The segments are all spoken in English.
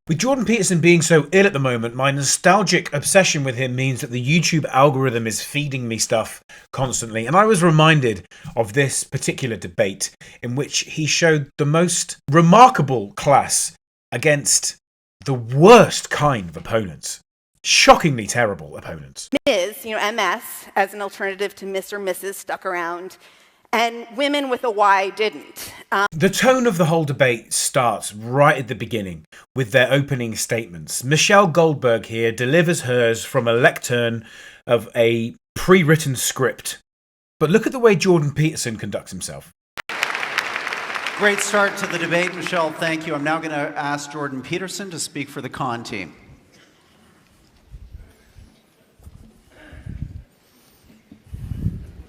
With Jordan Peterson being so ill at the moment, my nostalgic obsession with him means that the YouTube algorithm is feeding me stuff constantly. And I was reminded of this particular debate in which he showed the most remarkable class against the worst kind of opponents. Shockingly terrible opponents. Ms., MS, as an alternative to Miss or Mrs. stuck around, and women with a Y didn't. The tone of the whole debate starts right at the beginning with their opening statements. Michelle Goldberg here delivers hers from a lectern of a pre-written script. But look at the way Jordan Peterson conducts himself. Great start to the debate, Michelle. Thank you. I'm now going to ask Jordan Peterson to speak for the con team.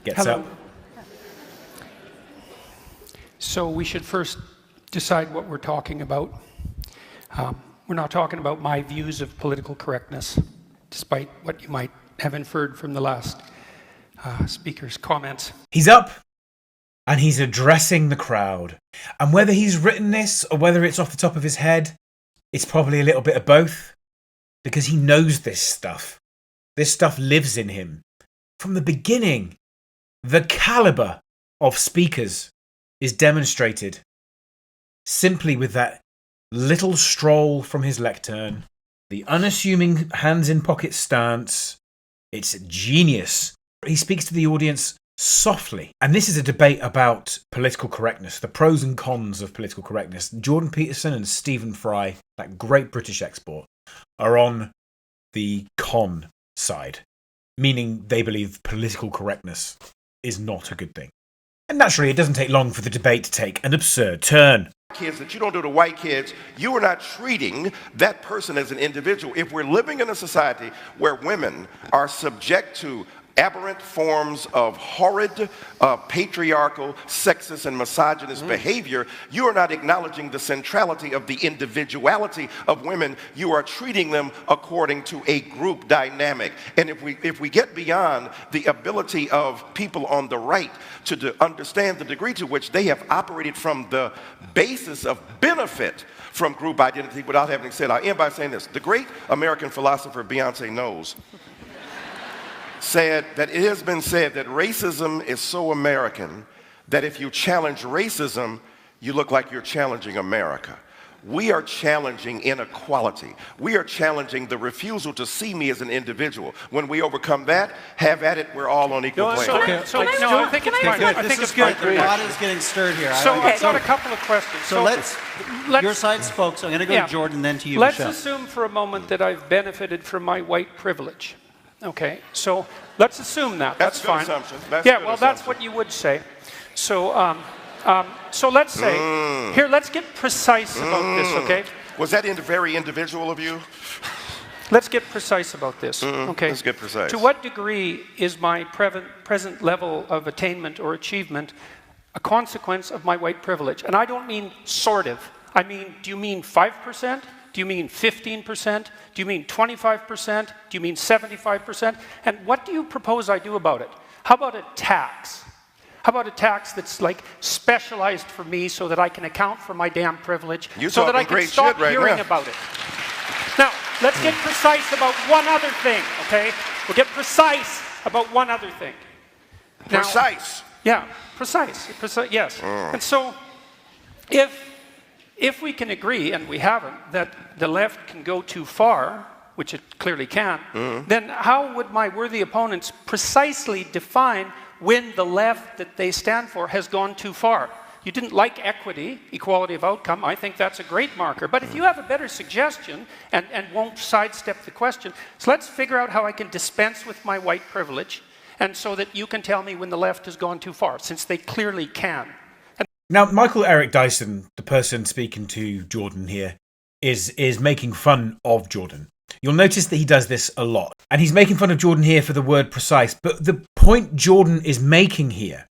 Gets up. So we should first decide what we're talking about. We're not talking about my views of political correctness, despite what you might have inferred from the last speaker's comments. He's up and he's addressing the crowd. And whether he's written this or whether it's off the top of his head, it's probably a little bit of both. Because he knows this stuff. This stuff lives in him. From the beginning, the caliber of speakers is demonstrated simply with that little stroll from his lectern, the unassuming hands in pocket stance. It's genius. He speaks to the audience softly. And this is a debate about political correctness, the pros and cons of political correctness. Jordan Peterson and Stephen Fry, that great British export, are on the con side, meaning they believe political correctness is not a good thing. And naturally, it doesn't take long for the debate to take an absurd turn. Kids that you don't do to white kids, you are not treating that person as an individual. If we're living in a society where women are subject to aberrant forms of horrid, patriarchal, sexist, and misogynist behavior, you are not acknowledging the centrality of the individuality of women. You are treating them according to a group dynamic. And if we get beyond the ability of people on the right to understand the degree to which they have operated from the basis of benefit from group identity without having said, I'll end by saying this. The great American philosopher Beyonce Knowles said that it has been said that racism is so American that if you challenge racism, you look like you're challenging America. We are challenging inequality. We are challenging the refusal to see me as an individual. When we overcome that, have at it, we're all on equal plane. I think it's fine. I think it's good. The pot is getting stirred here. So I've got a couple of questions. So let's your side spoke, so I'm going to go to Jordan, then to you, Let's Michelle. assume for a moment that I've benefited from my white privilege. Okay, so let's assume that. That's fine. Assumption. That's what you would say. So, so let's say, here, let's get precise about this, okay? Was that very individual of you? Let's get precise about this, okay? Let's get precise. To what degree is my present level of attainment or achievement a consequence of my white privilege? And I don't mean sort of. I mean, do you mean 5%? Do you mean 15%? Do you mean 25%? Do you mean 75%? And what do you propose I do about it? How about a tax? How about a tax that's like specialized for me so that I can account for my damn privilege, so that I can stop hearing about it? Now, let's get precise about one other thing, okay? We'll get precise about one other thing. Now, Precise? Yeah, precise, yes. And so, if we can agree, and we haven't, that the left can go too far, which it clearly can, then how would my worthy opponents precisely define when the left that they stand for has gone too far? You didn't like equity, equality of outcome. I think that's a great marker. But if you have a better suggestion and won't sidestep the question, so let's figure out how I can dispense with my white privilege, and so that you can tell me when the left has gone too far, since they clearly can. Now, Michael Eric Dyson, the person speaking to Jordan here, is making fun of Jordan. You'll notice that he does this a lot. And he's making fun of Jordan here for the word precise. But the point Jordan is making here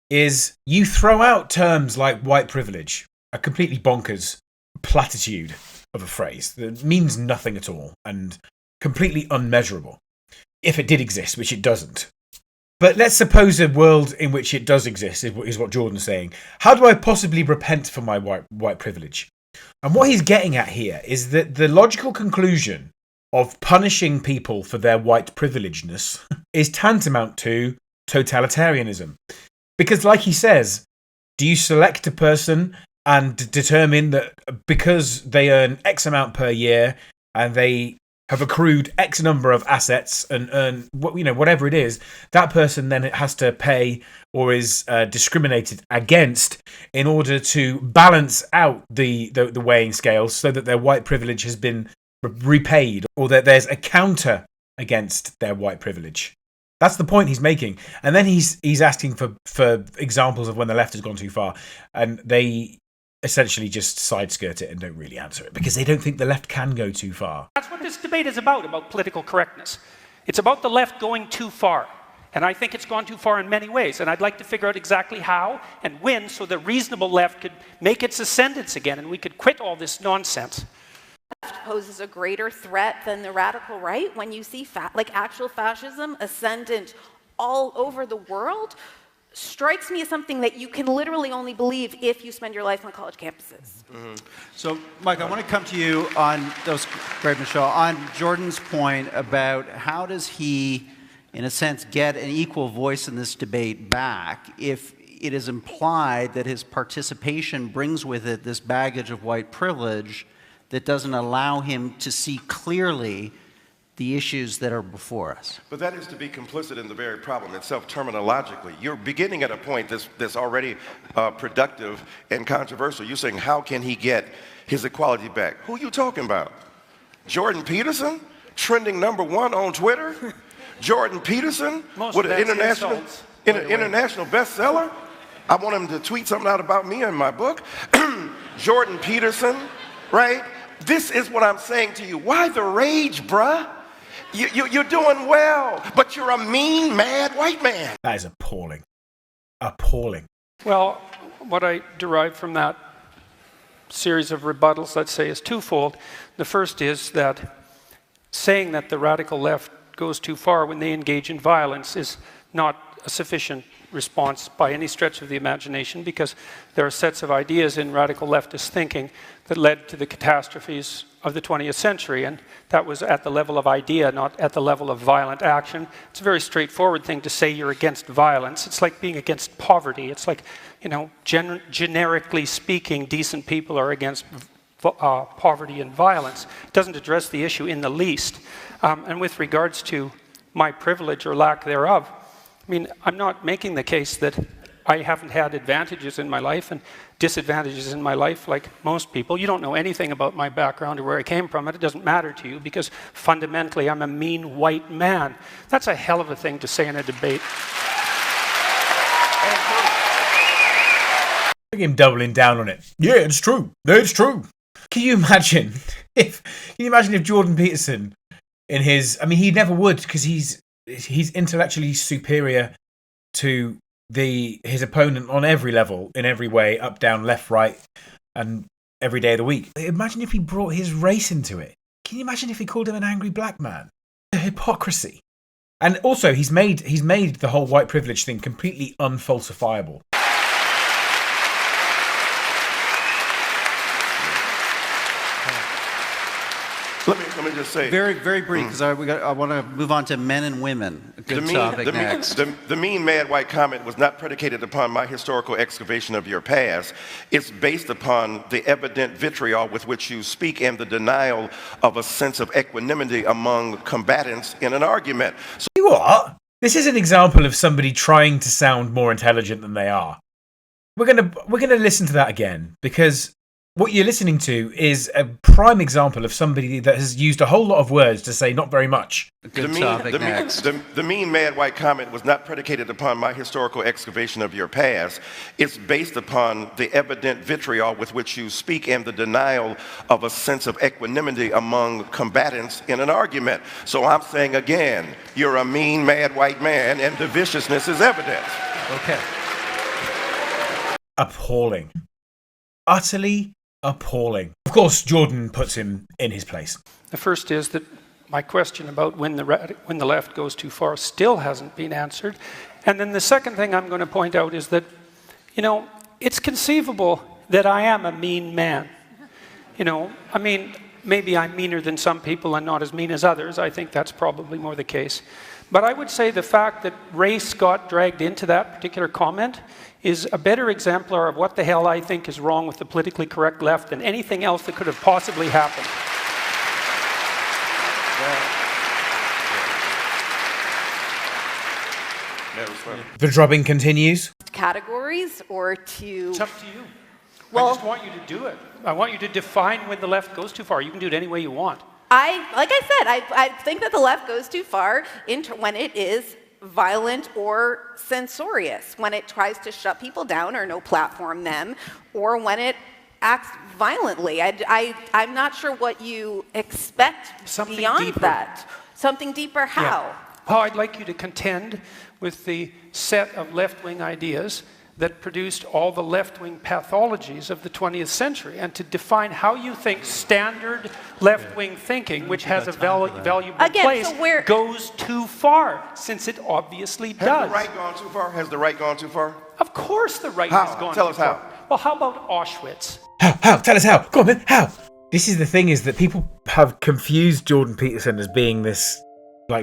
is you throw out terms like white privilege, a completely bonkers platitude of a phrase that means nothing at all and completely unmeasurable. If it did exist, which it doesn't. But let's suppose a world in which it does exist, is what Jordan's saying. How do I possibly repent for my white privilege? And what he's getting at here is that the logical conclusion of punishing people for their white privilegeness is tantamount to totalitarianism. Because like he says, do you select a person and determine that because they earn X amount per year and they have accrued X number of assets and earn, whatever it is, that person then has to pay or is discriminated against in order to balance out the weighing scales so that their white privilege has been repaid or that there's a counter against their white privilege. That's the point he's making. And then he's asking for examples of when the left has gone too far. And they essentially just side-skirt it and don't really answer it because they don't think the left can go too far. That's what this debate is about political correctness. It's about the left going too far. And I think it's gone too far in many ways. And I'd like to figure out exactly how and when so the reasonable left could make its ascendance again and we could quit all this nonsense. Left poses a greater threat than the radical right when you see actual fascism ascendant all over the world. Strikes me as something that you can literally only believe if you spend your life on college campuses. Mm-hmm. So, Mike, I want to come to you on those, great, Michelle, on Jordan's point about how does he, in a sense, get an equal voice in this debate back if it is implied that his participation brings with it this baggage of white privilege that doesn't allow him to see clearly the issues that are before us. But that is to be complicit in the very problem itself terminologically. You're beginning at a point that's already productive and controversial. You're saying, how can he get his equality back? Who are you talking about? Jordan Peterson, trending #1 on Twitter? Jordan Peterson, with an international bestseller? I want him to tweet something out about me in my book. Jordan Peterson, right? This is what I'm saying to you. Why the rage, bruh? You're doing well, but you're a mean, mad white man. That is appalling. Appalling. Well, what I derive from that series of rebuttals, let's say, is twofold. The first is that saying that the radical left goes too far when they engage in violence is not a sufficient response by any stretch of the imagination, because there are sets of ideas in radical leftist thinking that led to the catastrophes of the 20th century, and that was at the level of idea, not at the level of violent action. It's a very straightforward thing to say you're against violence. It's like being against poverty. It's like, generically speaking, decent people are against poverty and violence. It doesn't address the issue in the least. And with regards to my privilege or lack thereof, I'm not making the case that I haven't had advantages in my life and disadvantages in my life like most people. You don't know anything about my background or where I came from, and it doesn't matter to you because fundamentally I'm a mean white man. That's a hell of a thing to say in a debate. Look at him doubling down on it. Yeah, it's true. It's true. Can you imagine if Jordan Peterson in his, he never would because he's intellectually superior to his opponent on every level, in every way, up, down, left, right, and every day of the week. Imagine if he brought his race into it. Can you imagine if he called him an angry black man? The hypocrisy. And also, he's made the whole white privilege thing completely unfalsifiable. Let me just say, very, very brief, because I want to move on to men and women. A good topic next. The mean, mad white comment was not predicated upon my historical excavation of your past. It's based upon the evident vitriol with which you speak and the denial of a sense of equanimity among combatants in an argument. So you what? This is an example of somebody trying to sound more intelligent than they are. We're gonna listen to that again because what you're listening to is a prime example of somebody that has used a whole lot of words to say not very much. Good topic next. The mean, mad white comment was not predicated upon my historical excavation of your past. It's based upon the evident vitriol with which you speak and the denial of a sense of equanimity among combatants in an argument. So I'm saying again, you're a mean, mad white man and the viciousness is evident. Okay. Appalling. Utterly appalling. Of course, Jordan puts him in his place. The first is that my question about when the left goes too far still hasn't been answered. And then the second thing I'm going to point out is that, it's conceivable that I am a mean man. I mean, maybe I'm meaner than some people and not as mean as others. I think that's probably more the case. But I would say the fact that race got dragged into that particular comment is a better exemplar of what the hell I think is wrong with the politically correct left than anything else that could have possibly happened. The drubbing continues. Categories or to... It's up to you. Well, I just want you to do it. I want you to define when the left goes too far. You can do it any way you want. like I said, I think that the left goes too far when it is violent or censorious, when it tries to shut people down or no platform them, or when it acts violently. I'm not sure what you expect Something beyond deeper. that. Something deeper, how? Yeah. How I'd like you to contend with the set of left-wing ideas that produced all the left-wing pathologies of the 20th century, and to define how you think standard left-wing thinking, which has a valuable place, goes too far, since it obviously does. Has the right gone too far? Has the right gone too far? Of course the right How? has gone Tell too us far. how. Well, how about Auschwitz? How? Tell us how. Go on, man. How? This is the thing, is that people have confused Jordan Peterson as being this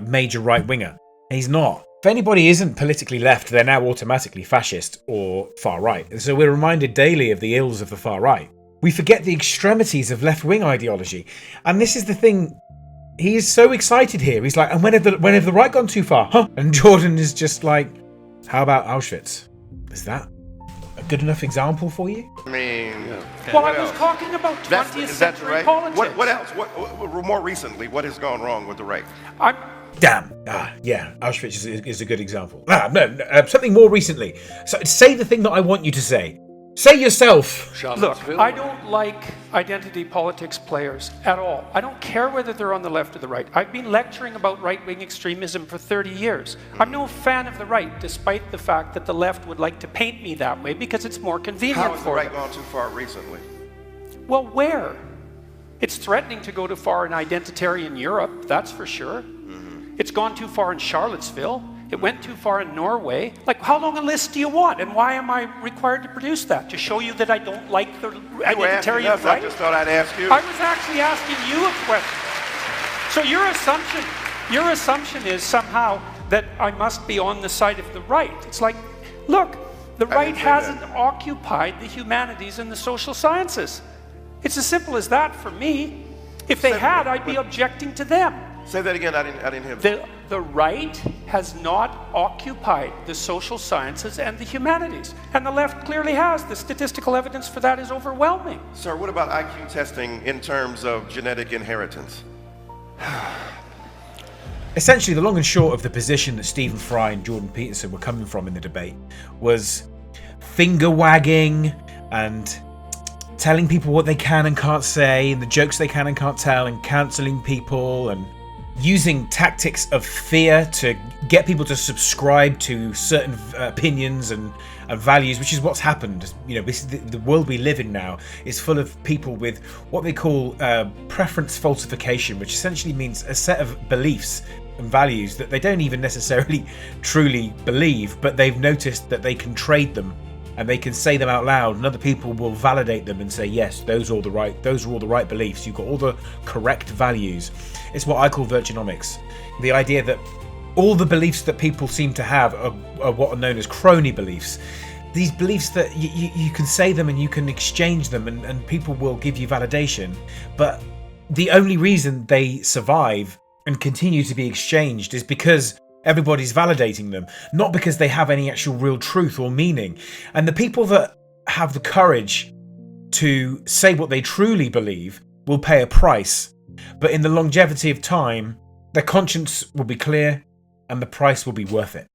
major right winger. He's not. If anybody isn't politically left, they're now automatically fascist or far right. And so we're reminded daily of the ills of the far right. We forget the extremities of left-wing ideology. And this is the thing. He is so excited here. He's like, and when have the right gone too far? Huh? And Jordan is just like, how about Auschwitz? Is that a good enough example for you? I mean, Well, I was talking about 20th century right? politics. What else? What more recently, what has gone wrong with the right? Damn. Yeah. Auschwitz is a good example. Something more recently. So say the thing that I want you to say. Say yourself. Look, I don't like identity politics players at all. I don't care whether they're on the left or the right. I've been lecturing about right-wing extremism for 30 years. I'm no fan of the right, despite the fact that the left would like to paint me that way because it's more convenient How has the for right them. gone too far recently? Well, where? It's threatening to go too far in identitarian Europe, that's for sure. It's gone too far in Charlottesville. It went too far in Norway. How long a list do you want? And why am I required to produce that? To show you that I don't like the identitarian You were asking us, right? I just thought I'd ask you. I was actually asking you a question. So your assumption is somehow that I must be on the side of the right. It's like, look, the right hasn't occupied the humanities and the social sciences. It's as simple as that for me. If they had, I'd be objecting to them. Say that again. I didn't hear that. The right has not occupied the social sciences and the humanities. And the left clearly has. The statistical evidence for that is overwhelming. Sir, what about IQ testing in terms of genetic inheritance? Essentially, the long and short of the position that Stephen Fry and Jordan Peterson were coming from in the debate was finger wagging and telling people what they can and can't say, and the jokes they can and can't tell, and cancelling people, and using tactics of fear to get people to subscribe to certain opinions and values, which is what's happened. The world we live in now is full of people with what they call preference falsification, which essentially means a set of beliefs and values that they don't even necessarily truly believe, but they've noticed that they can trade them and they can say them out loud, and other people will validate them and say, yes, those are all the right beliefs. You've got all the correct values. It's what I call virtuonomics. The idea that all the beliefs that people seem to have are what are known as crony beliefs. These beliefs that you can say them and you can exchange them and people will give you validation. But the only reason they survive and continue to be exchanged is because everybody's validating them, not because they have any actual real truth or meaning. And the people that have the courage to say what they truly believe will pay a price. But in the longevity of time, their conscience will be clear and the price will be worth it.